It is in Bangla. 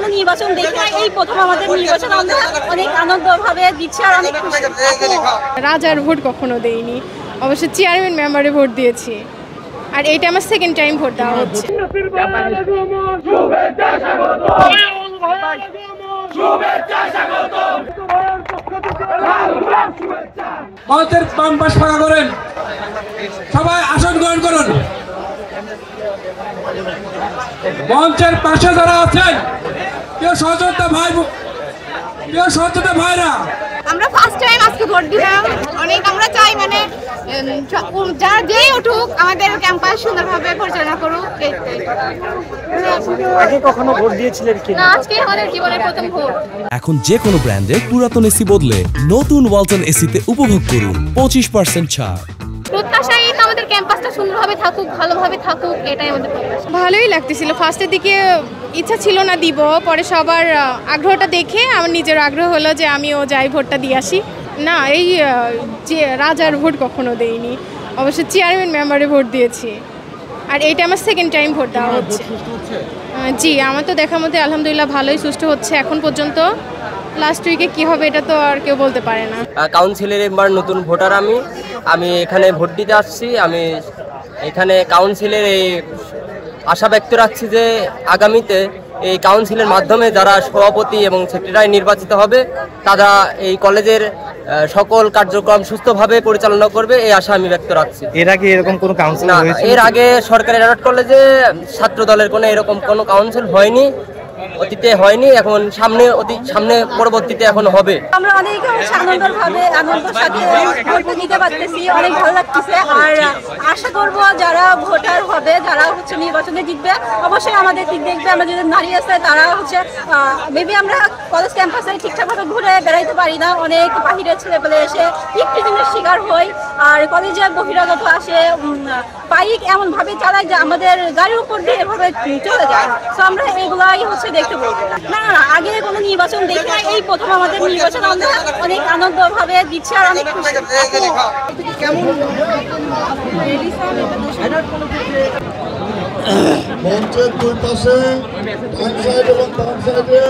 কোনো নির্বাচন দেখি না, এই প্রথম আমাদের নির্বাচন, আমরা অনেক আনন্দভাবে দিচ্ছি আর অনেক খুশি। রাজার ভোট কখনো দেইনি, অবশ্য চেয়ারম্যান মেম্বারে ভোট দিয়েছি, আর এইটা আমার সেকেন্ড টাইম ভোট দেওয়া হচ্ছে। মঞ্চের বাম পাশ ফাঁকা করেন, সবাই আসন গ্রহণ করুন। মঞ্চের পাশে যারা আছেন প্রিয় সহযোদ্ধা ভাইরা, আমরা ফার্স্ট টাইম আজকে ভোট দিলাম। অনেক আমরা চাই মানে যারা যেই উঠুক আমাদের ক্যাম্পাস সুন্দরভাবে পরিচালনা করুক। আগে কখনো ভোট দিয়েছিলেন কি? না, আজকে আমাদের জীবনের প্রথম ভোট। এখন যে কোনো ব্র্যান্ডের পুরাতন এসি বদলে নতুন ওয়ালটন এসিতে উপভোগ করুন 25% ছাড়। প্রত্যাশাই আমাদের ক্যাম্পাসটা সুন্দরভাবে থাকুক, ভালোভাবে থাকুক, এটাই আমাদের প্রত্যাশা। ভালোই লাগতেছিল, ফার্স্টের দিকে ইচ্ছা ছিল না দিব, পরে সবার আগ্রহটা দেখে আমার নিজের আগ্রহ হলো যে আমিও যাই ভোটটা দিয়ে আসি। না, এই যে রাজার ভোট কখনো দেইনি, অবশ্য চেয়ারম্যান মেম্বারে ভোট দিয়েছি, আর এইটা আমার সেকেন্ড টাইম ভোট দেওয়া হচ্ছে। জি, আমার তো দেখার মধ্যে আলহামদুলিল্লাহ ভালোই সুষ্ঠু হচ্ছে এখন পর্যন্ত। লাস্ট উইকে কি হবে এটা তো আর কেউ বলতে পারে না। কাউন্সিলের এবার নতুন ভোটার আমি এখানে ভোট দিতে আসছি। আমি এখানে কাউন্সিলের এই আশা ব্যক্ত রাখছি যে আগামীতে এই কাউন্সিলের মাধ্যমে যারা সভাপতি এবং সেক্রেটারি নির্বাচিত হবে তারা এই কলেজের সকল কার্যক্রম সুস্থভাবে পরিচালনা করবে, এই আশা আমি ব্যক্ত রাখছি। এর আগে এরকম কোনো কাউন্সিল হয়েছে? এর আগে সরকারি এডওয়ার্ড কলেজে ছাত্র দলের কোনো এরকম কোনো কাউন্সিল হয়নি, অতীতে হয়নি, এখন সামনে পরবর্তীতে এখন হবে। আমরা অনেক আনন্দের সাথে ভোট দিতে পারতেছি, অনেক ভালো লাগতেছে। আর আশা করব যারা ভোটার হবে, যারা নির্বাচনে জিতবে, অবশ্যই আমাদের দিক দেখবে। আমরা যদি নারী আছে তারা মেবি আমরা কলেজ ক্যাম্পাসে ঠিকঠাকভাবে ঘুরে বেড়াইতে পারি না, অনেক বাহিরের ছেলেপেলে এসে ইফটিজিংয়ের শিকার হই, আর কলেজে বহিরাগত আসে, বাইক এমনভাবে চালায় যে আমাদের গাড়ির উপর দিয়ে এভাবে চলে যায়। তো আমরা এগুলাই দেখতে বলবো। না, আগে কোনো নির্বাচন দেখি না, এই প্রথম আমাদের নির্বাচন, আমরা অনেক আনন্দভাবে দিচ্ছি আর অনেক খুশি। মঞ্চের দুই পাশে ডান সাইড এবং বাম সাইডে